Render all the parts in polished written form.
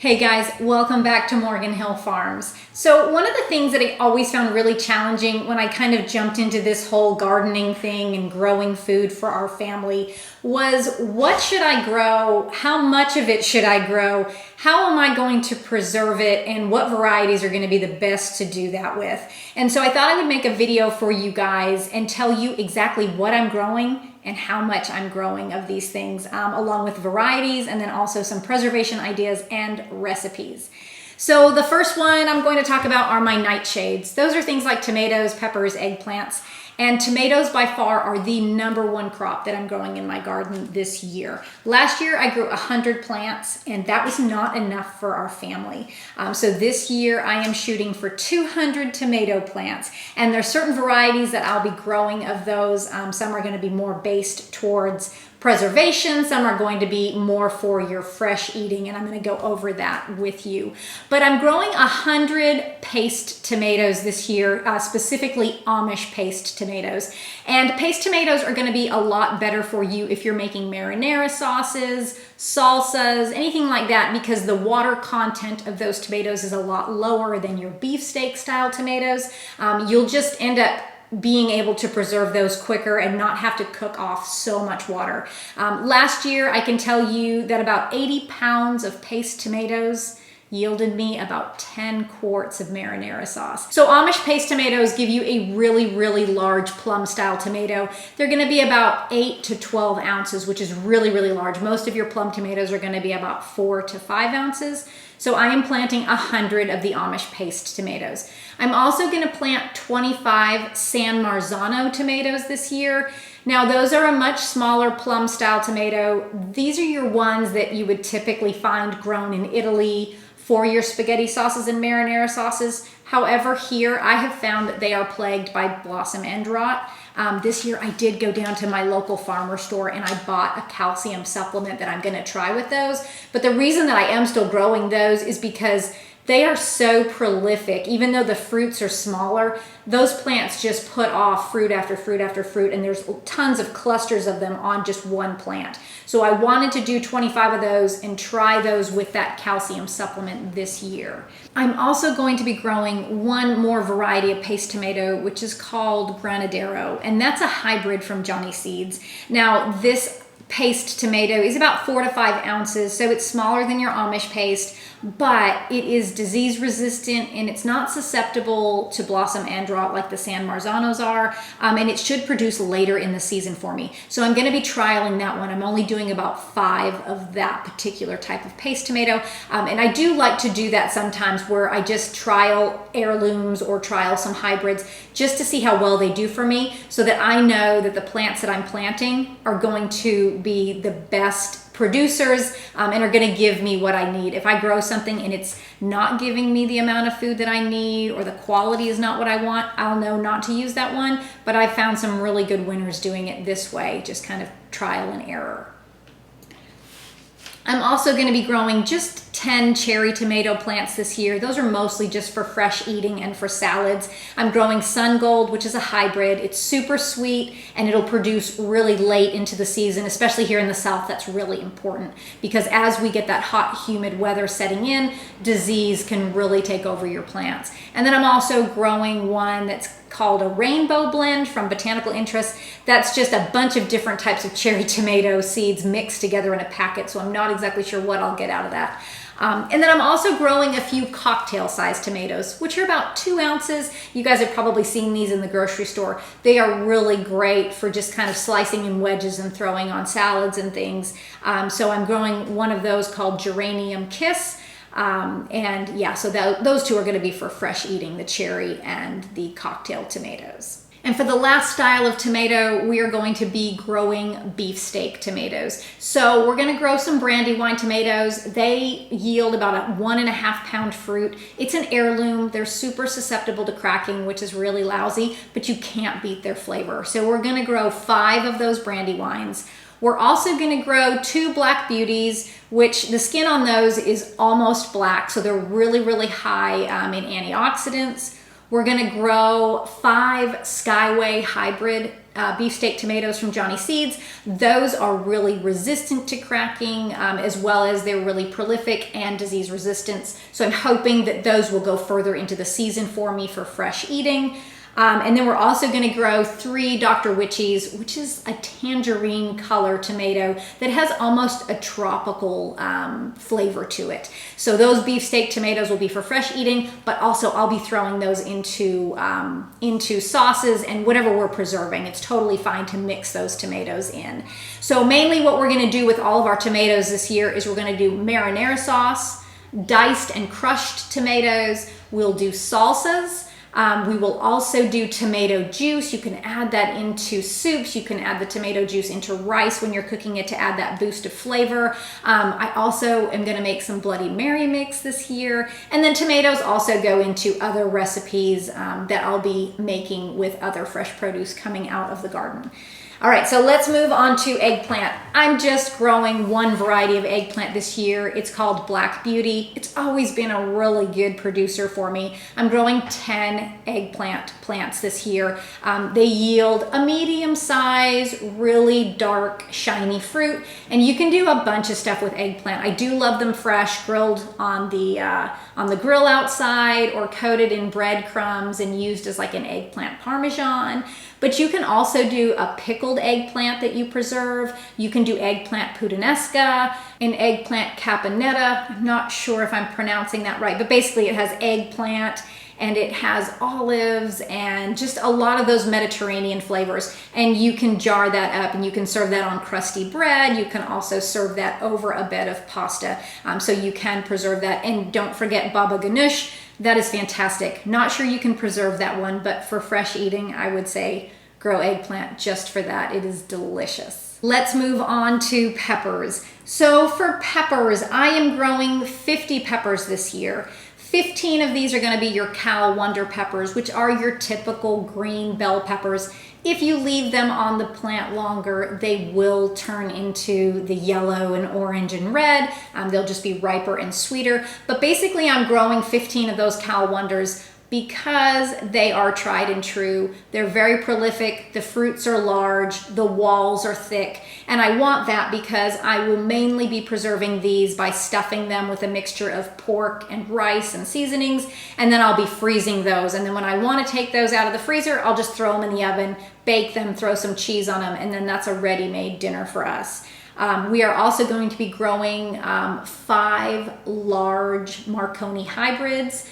Hey guys, welcome back to Morgan Hill Farms. So one of the things that I always found really challenging when I kind of jumped into this whole gardening thing and growing food for our family was, what should I grow? How much of it should I grow? How am I going to preserve it? And what varieties are going to be the best to do that with? And so I thought I would make a video for you guys and tell you exactly what I'm growing and how much I'm growing of these things, along with varieties, and then also some preservation ideas and recipes. So the first one I'm going to talk about are my nightshades. Those are things like tomatoes, peppers, eggplants, and tomatoes by far are the #1 crop that I'm growing in my garden this year. Last year I grew 100 plants and that was not enough for our family. So this year I am shooting for 200 tomato plants, and there's certain varieties that I'll be growing of those. Some are going to be more based towards preservation, some are going to be more for your fresh eating, and I'm going to go over that with you. But I'm growing 100 paste tomatoes this year, specifically Amish paste tomatoes. And paste tomatoes are going to be a lot better for you if you're making marinara sauces, salsas, anything like that, because the water content of those tomatoes is a lot lower than your beefsteak style tomatoes. You'll just end up being able to preserve those quicker and not have to cook off so much water. Last year, I can tell you that about 80 pounds of paste tomatoes yielded me about 10 quarts of marinara sauce. So Amish paste tomatoes give you a really large plum style tomato. They're gonna be about 8 to 12 ounces, which is really large. Most of your plum tomatoes are gonna be about 4 to 5 ounces. So I am planting 100 of the Amish paste tomatoes. I'm also gonna plant 25 San Marzano tomatoes this year. Now those are a much smaller plum style tomato. These are your ones that you would typically find grown in Italy for your spaghetti sauces and marinara sauces. However, here I have found that they are plagued by blossom end rot. This year I did go down to my local farmer store and I bought a calcium supplement that I'm gonna try with those. But the reason that I am still growing those is because they are so prolific. Even though the fruits are smaller, those plants just put off fruit after fruit after fruit, and there's tons of clusters of them on just one plant. So I wanted to do 25 of those and try those with that calcium supplement this year. I'm also going to be growing one more variety of paste tomato, which is called Granadero, and that's a hybrid from Johnny Seeds. Now this paste tomato is about 4 to 5 ounces, so it's smaller than your Amish paste, but it is disease resistant and it's not susceptible to blossom end rot like the San Marzanos are, and it should produce later in the season for me. So I'm gonna be trialing that one. I'm only doing about 5 of that particular type of paste tomato, and I do like to do that sometimes where I just trial heirlooms or trial some hybrids just to see how well they do for me, so that I know that the plants that I'm planting are going to be the best producers and are going to give me what I need. If I grow something and it's not giving me the amount of food that I need, or the quality is not what I want, I'll know not to use that one. But I found some really good winners doing it this way, just kind of trial and error. I'm also going to be growing just 10 cherry tomato plants this year. Those are mostly just for fresh eating and for salads. I'm growing Sun Gold, which is a hybrid. It's super sweet and it'll produce really late into the season, especially here in the South. That's really important because as we get that hot, humid weather setting in, disease can really take over your plants. And then I'm also growing one that's called a rainbow blend from Botanical Interest. That's just a bunch of different types of cherry tomato seeds mixed together in a packet, so I'm not exactly sure what I'll get out of that. And then I'm also growing a few cocktail-sized tomatoes, which are about 2 ounces. You guys have probably seen these in the grocery store. They are really great for just kind of slicing in wedges and throwing on salads and things. So I'm growing one of those called Geranium Kiss. And yeah, so those two are going to be for fresh eating, the cherry and the cocktail tomatoes. And for the last style of tomato, we are going to be growing beefsteak tomatoes. So we're going to grow some Brandywine tomatoes. They yield about a 1.5 pound fruit. It's an heirloom. They're super susceptible to cracking, which is really lousy, but you can't beat their flavor. So we're going to grow 5 of those Brandywines. We're also going to grow 2 Black Beauties, which the skin on those is almost black, so they're really high in antioxidants. We're going to grow 5 Skyway hybrid beefsteak tomatoes from Johnny Seeds. Those are really resistant to cracking, as well as they're really prolific and disease resistant. So I'm hoping that those will go further into the season for me for fresh eating. And then we're also going to grow 3 Dr. Witchies, which is a tangerine color tomato that has almost a tropical flavor to it. So those beefsteak tomatoes will be for fresh eating, but also I'll be throwing those into sauces and whatever we're preserving. It's totally fine to mix those tomatoes in. So mainly what we're going to do with all of our tomatoes this year is we're going to do marinara sauce, diced and crushed tomatoes. We'll do salsas. We will also do tomato juice. You can add that into soups. You can add the tomato juice into rice when you're cooking it to add that boost of flavor. I also am going to make some Bloody Mary mix this year. And then tomatoes also go into other recipes that I'll be making with other fresh produce coming out of the garden. All right, so let's move on to eggplant. I'm just growing one variety of eggplant this year. It's called Black Beauty. It's always been a really good producer for me. I'm growing 10 eggplant plants this year. They yield a medium size, really dark, shiny fruit, and you can do a bunch of stuff with eggplant. I do love them fresh, grilled on the grill outside or coated in breadcrumbs and used as like an eggplant parmesan. But you can also do a pickled eggplant that you preserve. You can do eggplant puttanesca, an eggplant caponetta. I'm not sure if I'm pronouncing that right, but basically it has eggplant and it has olives and just a lot of those Mediterranean flavors. And you can jar that up and you can serve that on crusty bread. You can also serve that over a bed of pasta. So you can preserve that. And don't forget baba ganoush. That is fantastic. Not sure you can preserve that one, but for fresh eating, I would say grow eggplant just for that. It is delicious. Let's move on to peppers. So for peppers, I am growing 50 peppers this year. 15 of these are going to be your Cal Wonder peppers, which are your typical green bell peppers. If you leave them on the plant longer, they will turn into the yellow and orange and red. They'll just be riper and sweeter. But basically, I'm growing 15 of those Cal Wonders because they are tried and true. They're very prolific, the fruits are large, the walls are thick, and I want that because I will mainly be preserving these by stuffing them with a mixture of pork and rice and seasonings, and then I'll be freezing those. And then when I want to take those out of the freezer, I'll just throw them in the oven, bake them, throw some cheese on them, and then that's a ready-made dinner for us. We are also going to be growing 5 large Marconi hybrids.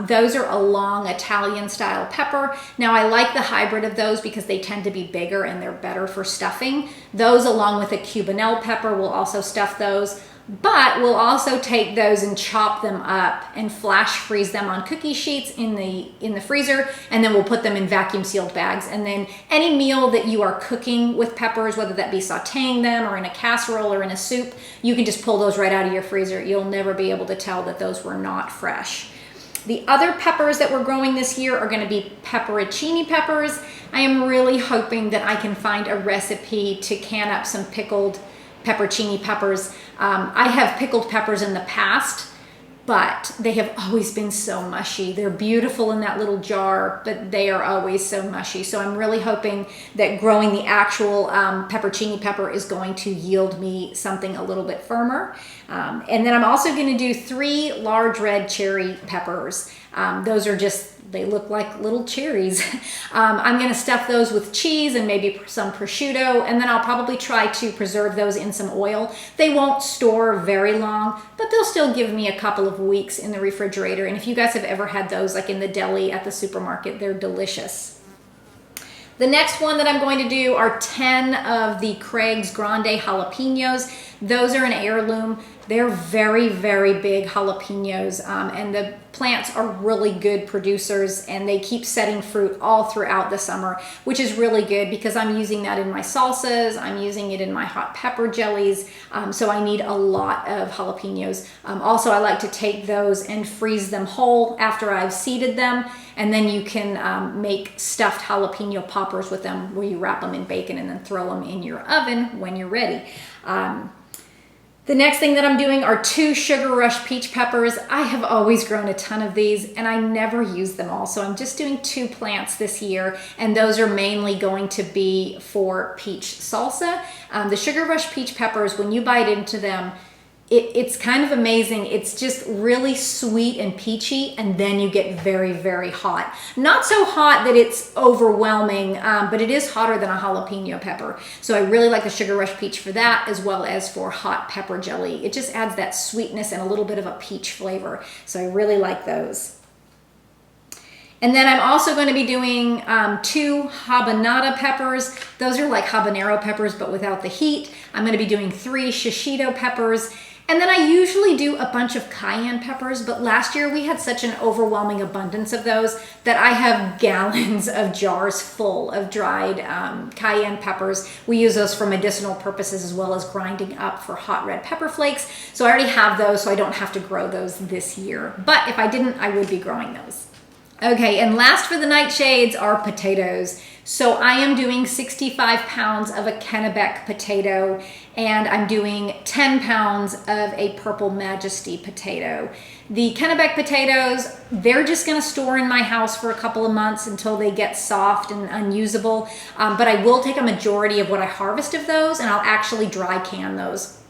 Those are a long Italian style pepper. Now I like the hybrid of those because they tend to be bigger and they're better for stuffing. Those along with a Cubanelle pepper, we'll also stuff those. But we'll also take those and chop them up and flash freeze them on cookie sheets in the freezer, and then we'll put them in vacuum sealed bags. And then any meal that you are cooking with peppers, whether that be sauteing them or in a casserole or in a soup, you can just pull those right out of your freezer. You'll never be able to tell that those were not fresh. The other peppers that we're growing this year are going to be pepperoncini peppers. I am really hoping that I can find a recipe to can up some pickled pepperoncini peppers. I have pickled peppers in the past, but they have always been so mushy. They're beautiful in that little jar, but they are always so mushy. So I'm really hoping that growing the actual pepperoncini pepper is going to yield me something a little bit firmer. And then I'm also going to do 3 large red cherry peppers. Those are just, they look like little cherries. I'm going to stuff those with cheese and maybe some prosciutto, and then I'll probably try to preserve those in some oil. They won't store very long, but they'll still give me a couple of weeks in the refrigerator. And if you guys have ever had those like in the deli at the supermarket, they're delicious. The next one that I'm going to do are 10 of the Craig's Grande jalapenos. Those are an heirloom. They're very, very big jalapenos, and the plants are really good producers, and they keep setting fruit all throughout the summer, which is really good because I'm using that in my salsas, I'm using it in my hot pepper jellies, so I need a lot of jalapenos. Also, I like to take those and freeze them whole after I've seeded them, and then you can make stuffed jalapeno poppers with them, where you wrap them in bacon and then throw them in your oven when you're ready. The next one that I'm going to do are 10 of the Craig's Grande jalapenos. Those are an heirloom. They're very, very big jalapenos. They're very big jalapenos. Also, I like to take those and freeze them whole after I've seeded them, and then you can make stuffed jalapeno poppers with them, where you wrap them in bacon and then throw them in your oven when you're ready. The next thing that I'm doing are 2 Sugar Rush peach peppers. I have always grown a ton of these and I never use them all. So I'm just doing 2 plants this year, and those are mainly going to be for peach salsa. The Sugar Rush peach peppers, when you bite into them, it's kind of amazing. It's just really sweet and peachy, and then you get very, very hot. Not so hot that it's overwhelming, but it is hotter than a jalapeno pepper. So I really like the Sugar Rush peach for that, as well as for hot pepper jelly. It just adds that sweetness and a little bit of a peach flavor. So I really like those. And then I'm also going to be doing 2 habanada peppers. Those are like habanero peppers, but without the heat. I'm going to be doing 3 shishito peppers. And then I usually do a bunch of cayenne peppers, but last year we had such an overwhelming abundance of those that I have gallons of jars full of dried cayenne peppers. We use those for medicinal purposes as well as grinding up for hot red pepper flakes. So I already have those, so I don't have to grow those this year. But if I didn't, I would be growing those. Okay, and last for the nightshades are potatoes. So I am doing 65 pounds of a Kennebec potato, and I'm doing 10 pounds of a Purple Majesty potato. The Kennebec potatoes, they're just gonna store in my house for a couple of months until they get soft and unusable, but I will take a majority of what I harvest of those and I'll actually dry can those.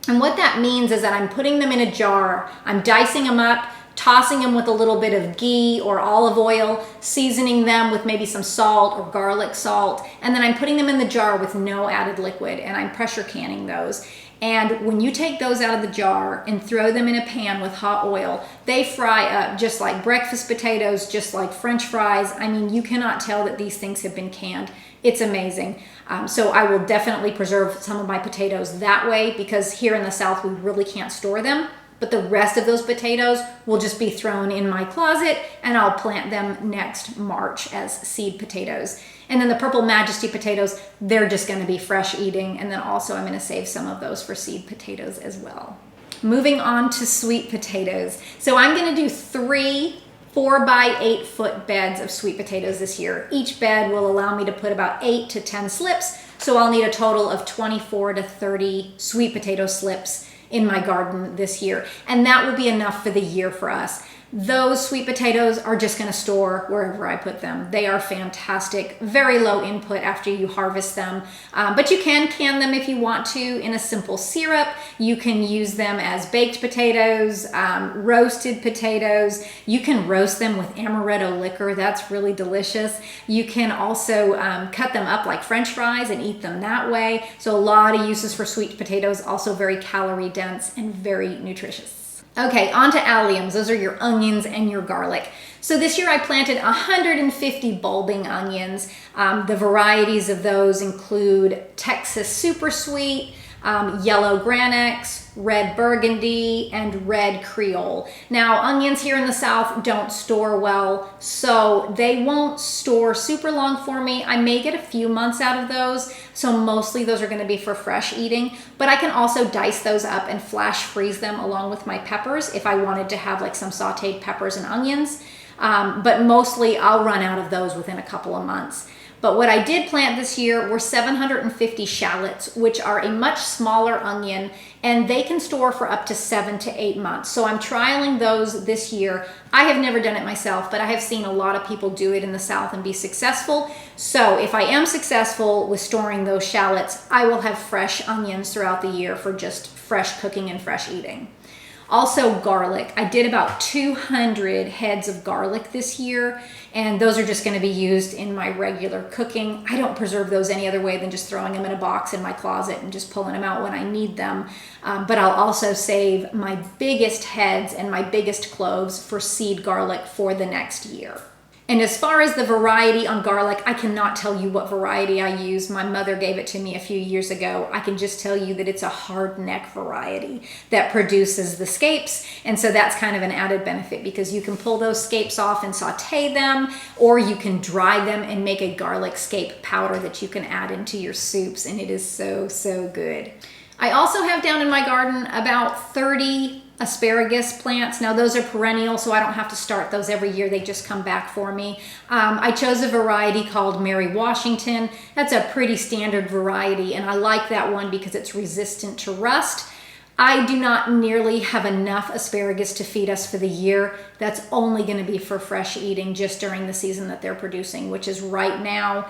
And what that means is that I'm putting them in a jar, I'm dicing them up, tossing them with a little bit of ghee or olive oil, seasoning them with maybe some salt or garlic salt, and then I'm putting them in the jar with no added liquid, and I'm pressure canning those. And when you take those out of the jar and throw them in a pan with hot oil, they fry up just like breakfast potatoes, just like French fries. I mean, you cannot tell that these things have been canned. It's amazing. So I will definitely preserve some of my potatoes that way, because here in the South, we really can't store them. But the rest of those potatoes will just be thrown in my closet, and I'll plant them next March as seed potatoes. And then the Purple Majesty potatoes, they're just going to be fresh eating. And then also I'm going to save some of those for seed potatoes as well. Moving on to sweet potatoes. So I'm going to do 3 4 by 8 foot beds of sweet potatoes this year. Each bed will allow me to put about 8 to 10 slips. So I'll need a total of 24 to 30 sweet potato slips in my garden this year. And that will be enough for the year for us. Those sweet potatoes are just gonna store wherever I put them. They are fantastic, very low input after you harvest them. But you can can them if you want to in a simple syrup. You can use them as baked potatoes, roasted potatoes. You can roast them with amaretto liquor. That's really delicious. You can also cut them up like French fries and eat them that way. So a lot of uses for sweet potatoes, also very calorie dense and very nutritious. Okay, on to alliums. Those are your onions and your garlic. So this year I planted 150 bulbing onions. The varieties of those include Texas Super Sweet, Yellow Granax, Red Burgundy, and Red Creole. Now, onions here in the South don't store well, so they won't store super long for me. I may get a few months out of those, so mostly those are gonna be for fresh eating, but I can also dice those up and flash freeze them along with my peppers if I wanted to have like some sauteed peppers and onions, but mostly I'll run out of those within a couple of months. But what I did plant this year were 750 shallots, which are a much smaller onion, and they can store for up to 7 to 8 months. So I'm trialing those this year. I have never done it myself, but I have seen a lot of people do it in the South and be successful. So if I am successful with storing those shallots, I will have fresh onions throughout the year for just fresh cooking and fresh eating. Also garlic. I did about 200 heads of garlic this year, and those are just going to be used in my regular cooking. I don't preserve those any other way than just throwing them in a box in my closet and just pulling them out when I need them. But I'll also save my biggest heads and my biggest cloves for seed garlic for the next year. And as far as the variety on garlic, I cannot tell you what variety I use. My mother gave it to me a few years ago. I can just tell you that it's a hard neck variety that produces the scapes. And so that's kind of an added benefit because you can pull those scapes off and saute them, or you can dry them and make a garlic scape powder that you can add into your soups. And it is so, so good. I also have down in my garden about 30 asparagus plants. Now those are perennial, so I don't have to start those every year. They just come back for me. I chose a variety called Mary Washington. That's a pretty standard variety, and I like that one because it's resistant to rust. I do not nearly have enough asparagus to feed us for the year. That's only going to be for fresh eating just during the season that they're producing, which is right now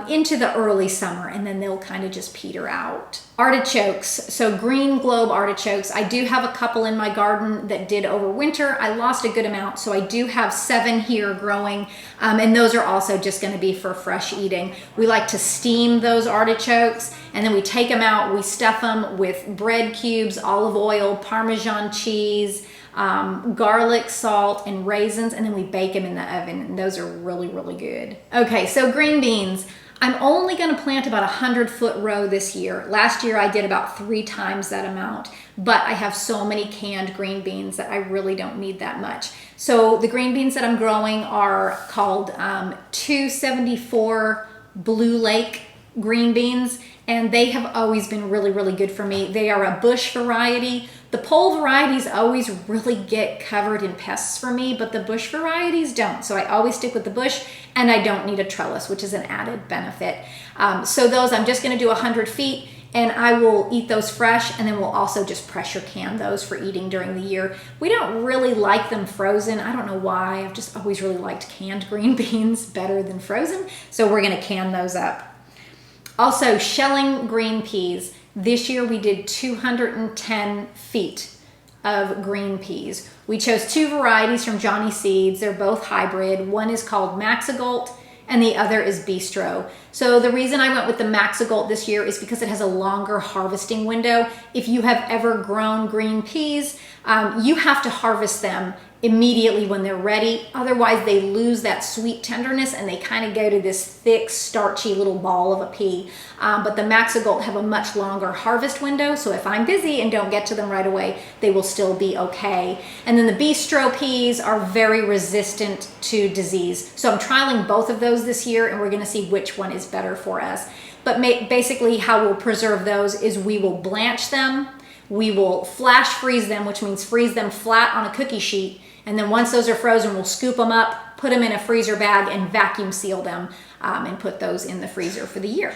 into the early summer, and then they'll kind of just peter out. Artichokes, so green globe artichokes. I do have a couple in my garden that did overwinter. I lost a good amount, so I do have 7 here growing, and those are also just going to be for fresh eating. We like to steam those artichokes, and then we take them out, we stuff them with bread cubes, olive oil, Parmesan cheese, garlic, salt, and raisins, and then we bake them in the oven, and those are really, really good. Okay, so green beans. I'm only going to plant about 100-foot row this year. Last year I did about 3 times that amount, but I have so many canned green beans that I really don't need that much. So the green beans that I'm growing are called 274 Blue Lake green beans, and they have always been really, really good for me. They are a bush variety. The pole varieties always really get covered in pests for me, but the bush varieties don't. So I always stick with the bush, and I don't need a trellis, which is an added benefit. So those, I'm just gonna do 100 feet, and I will eat those fresh, and then we'll also just pressure can those for eating during the year. We don't really like them frozen. I don't know why. I've just always really liked canned green beans better than frozen, so we're gonna can those up. Also, shelling green peas. This year we did 210 feet of green peas. We chose 2 varieties from Johnny Seeds. They're both hybrid. One is called Maxigolt and the other is Bistro. So the reason I went with the Maxigolt this year is because it has a longer harvesting window. If you have ever grown green peas, you have to harvest them immediately when they're ready. Otherwise they lose that sweet tenderness and they kind of go to this thick, starchy little ball of a pea. But the Maxigolt have a much longer harvest window, so if I'm busy and don't get to them right away, they will still be okay. And then the Bistro peas are very resistant to disease. So I'm trialing both of those this year, and we're gonna see which one is better for us. But basically how we'll preserve those is we will blanch them, we will flash freeze them, which means freeze them flat on a cookie sheet, and then once those are frozen, we'll scoop them up, put them in a freezer bag, and vacuum seal them and put those in the freezer for the year.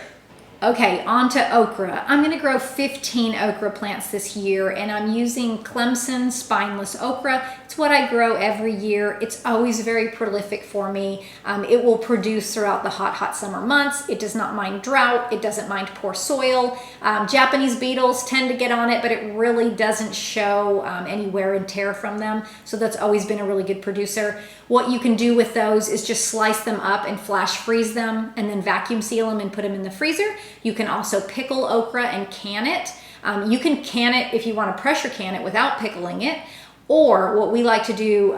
Okay, on to okra. I'm gonna grow 15 okra plants this year, and I'm using Clemson spineless okra. It's what I grow every year. It's always very prolific for me. It will produce throughout the hot, hot summer months. It does not mind drought. It doesn't mind poor soil. Japanese beetles tend to get on it, but it really doesn't show any wear and tear from them. So that's always been a really good producer. What you can do with those is just slice them up and flash freeze them and then vacuum seal them and put them in the freezer. You can also pickle okra and can it. You can can it if you want to pressure can it without pickling it. Or what we like to do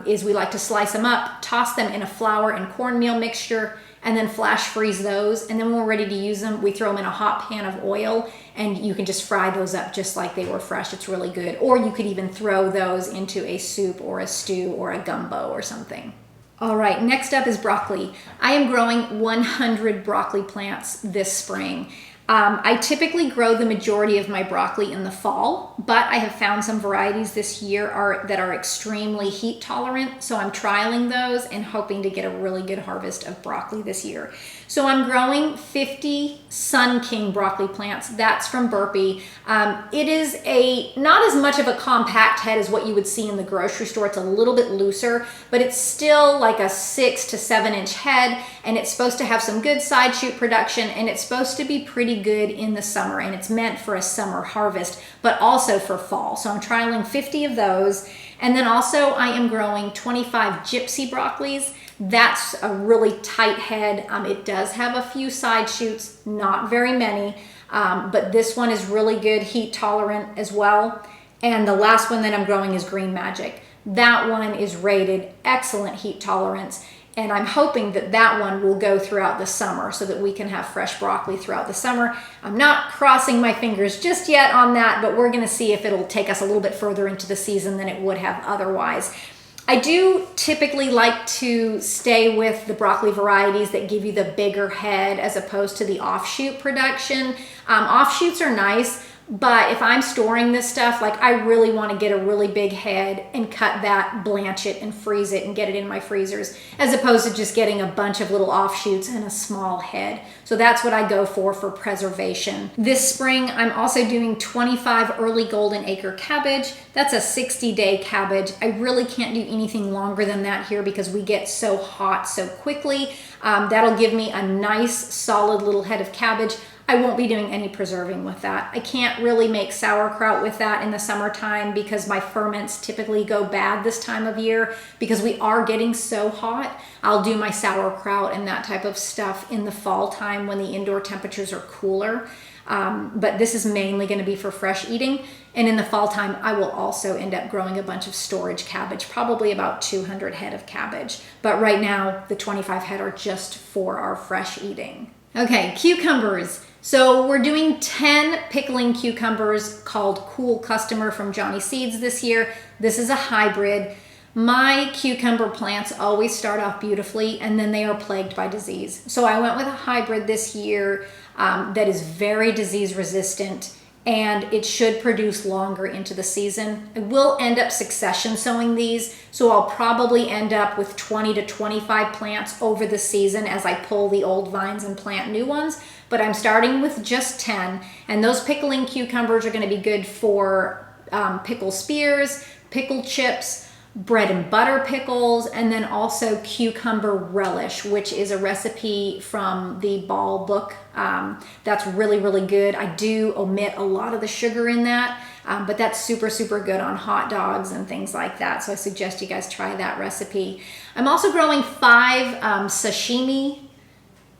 is we like to slice them up, toss them in a flour and cornmeal mixture, and then flash freeze those. And then when we're ready to use them, we throw them in a hot pan of oil, and you can just fry those up just like they were fresh. It's really good. Or you could even throw those into a soup or a stew or a gumbo or something. All right, next up is broccoli. I am growing 100 broccoli plants this spring. I typically grow the majority of my broccoli in the fall, but I have found some varieties this year that are extremely heat tolerant, so I'm trialing those and hoping to get a really good harvest of broccoli this year. So I'm growing 50 Sun King broccoli plants. That's from Burpee. It is not as much of a compact head as what you would see in the grocery store. It's a little bit looser, but it's still like a 6 to 7 inch head, and it's supposed to have some good side shoot production, and it's supposed to be pretty good in the summer, and it's meant for a summer harvest, but also for fall. So I'm trialing 50 of those. And then also I am growing 25 gypsy broccolis. That's a really tight head. It does have a few side shoots, not very many, but this one is really good, heat tolerant as well. And the last one that I'm growing is Green Magic. That one is rated excellent heat tolerance, and I'm hoping that that one will go throughout the summer so that we can have fresh broccoli throughout the summer. I'm not crossing my fingers just yet on that, but we're gonna see if it'll take us a little bit further into the season than it would have otherwise. I do typically like to stay with the broccoli varieties that give you the bigger head as opposed to the offshoot production. Offshoots are nice, But if I'm storing this stuff, like I really want to get a really big head and cut that, blanch it and freeze it and get it in my freezers, as opposed to just getting a bunch of little offshoots and a small head. So that's what I go for preservation. This spring, I'm also doing 25 early golden acre cabbage. That's a 60-day cabbage. I really can't do anything longer than that here because we get so hot so quickly. That'll give me a nice solid little head of cabbage. I won't be doing any preserving with that. I can't really make sauerkraut with that in the summertime because my ferments typically go bad this time of year because we are getting so hot. I'll do my sauerkraut and that type of stuff in the fall time when the indoor temperatures are cooler. But this is mainly going to be for fresh eating. And in the fall time, I will also end up growing a bunch of storage cabbage, probably about 200 head of cabbage. But right now, the 25 head are just for our fresh eating. Okay, cucumbers. So we're doing 10 pickling cucumbers called Cool Customer from Johnny Seeds this year. This is a hybrid. My cucumber plants always start off beautifully and then they are plagued by disease. So I went with a hybrid this year that is very disease resistant and it should produce longer into the season. I will end up succession sowing these, so I'll probably end up with 20 to 25 plants over the season as I pull the old vines and plant new ones. But I'm starting with just 10, and those pickling cucumbers are going to be good for pickle spears, pickle chips, bread and butter pickles, and then also cucumber relish, which is a recipe from the Ball book. That's really, really good. I do omit a lot of the sugar in that, but that's super, super good on hot dogs and things like that. So I suggest you guys try that recipe. I'm also growing 5 sashimi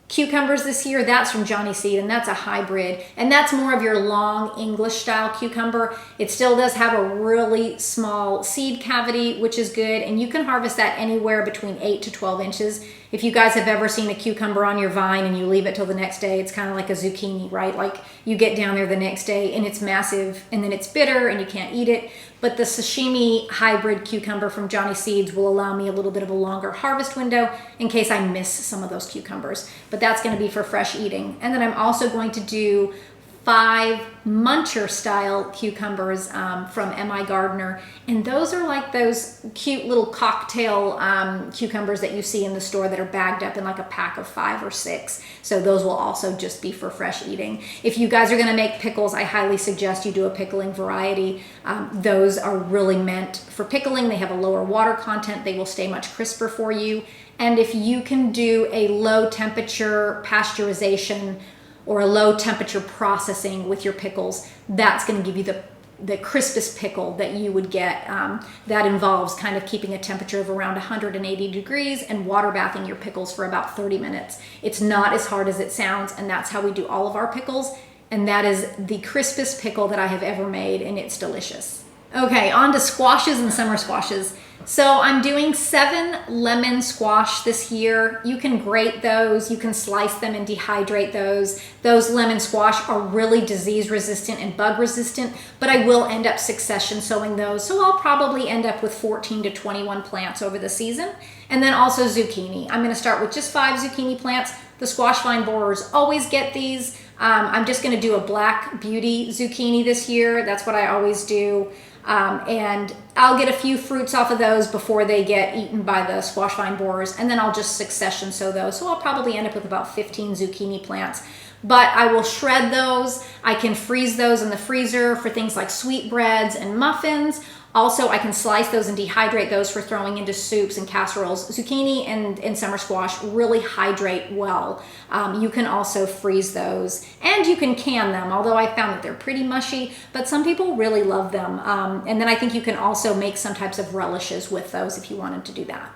cucumbers this year. That's from Johnny Seed, and that's a hybrid, and that's more of your long English style cucumber. It still does have a really small seed cavity, which is good, and you can harvest that anywhere between 8 to 12 inches. If you guys have ever seen a cucumber on your vine and you leave it till the next day, it's kind of like a zucchini, right? Like you get down there the next day and it's massive and then it's bitter and you can't eat it. But the sashimi hybrid cucumber from Johnny Seeds will allow me a little bit of a longer harvest window in case I miss some of those cucumbers. But that's going to be for fresh eating. And then I'm also going to do 5 muncher style cucumbers from M.I. Gardner, and those are like those cute little cocktail cucumbers that you see in the store that are bagged up in like a pack of 5 or 6. So those will also just be for fresh eating. If you guys are going to make pickles, I highly suggest you do a pickling variety. Those are really meant for pickling. They have a lower water content. They will stay much crisper for you. And if you can do a low temperature pasteurization or a low temperature processing with your pickles, that's going to give you the crispest pickle that you would get. That involves kind of keeping a temperature of around 180 degrees and water bathing your pickles for about 30 minutes. It's not as hard as it sounds, and that's how we do all of our pickles. And that is the crispest pickle that I have ever made, and it's delicious. Okay, on to squashes and summer squashes. So I'm doing 7 lemon squash this year. You can grate those, you can slice them and dehydrate those. Those lemon squash are really disease resistant and bug resistant, but I will end up succession sowing those. So I'll probably end up with 14 to 21 plants over the season. And then also zucchini. I'm gonna start with just 5 zucchini plants. The squash vine borers always get these. I'm just gonna do a Black Beauty zucchini this year. That's what I always do. And I'll get a few fruits off of those before they get eaten by the squash vine borers, and then I'll just succession sow those. So I'll probably end up with about 15 zucchini plants. But I will shred those. I can freeze those in the freezer for things like sweetbreads and muffins. Also, I can slice those and dehydrate those for throwing into soups and casseroles. Zucchini and summer squash really hydrate well. You can also freeze those, and you can can them, although I found that they're pretty mushy, but some people really love them. And then I think you can also make some types of relishes with those if you wanted to do that.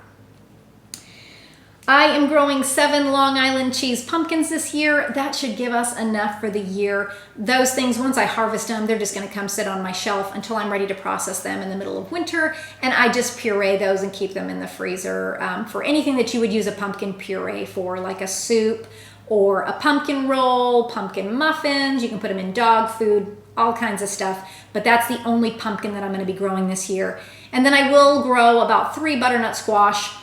I am growing 7 Long Island cheese pumpkins this year. That should give us enough for the year. Those things, once I harvest them, they're just gonna come sit on my shelf until I'm ready to process them in the middle of winter. And I just puree those and keep them in the freezer for anything that you would use a pumpkin puree for, like a soup or a pumpkin roll, pumpkin muffins. You can put them in dog food, all kinds of stuff. But that's the only pumpkin that I'm gonna be growing this year. And then I will grow about 3 butternut squash,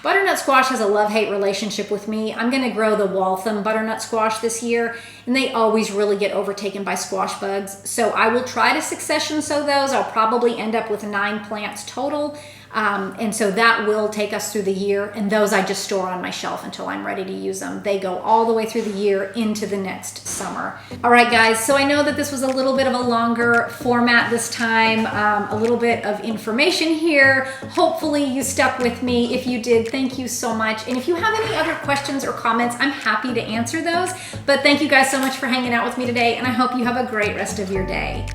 Butternut squash has a love-hate relationship with me. I'm gonna grow the Waltham butternut squash this year, and they always really get overtaken by squash bugs. So I will try to succession sow those. I'll probably end up with 9 plants total. And so that will take us through the year, and those I just store on my shelf until I'm ready to use them. They go all the way through the year into the next summer. All right, guys, so I know that this was a little bit of a longer format this time, a little bit of information here. Hopefully you stuck with me. If you did, thank you so much. And if you have any other questions or comments, I'm happy to answer those. But thank you guys so much for hanging out with me today, and I hope you have a great rest of your day.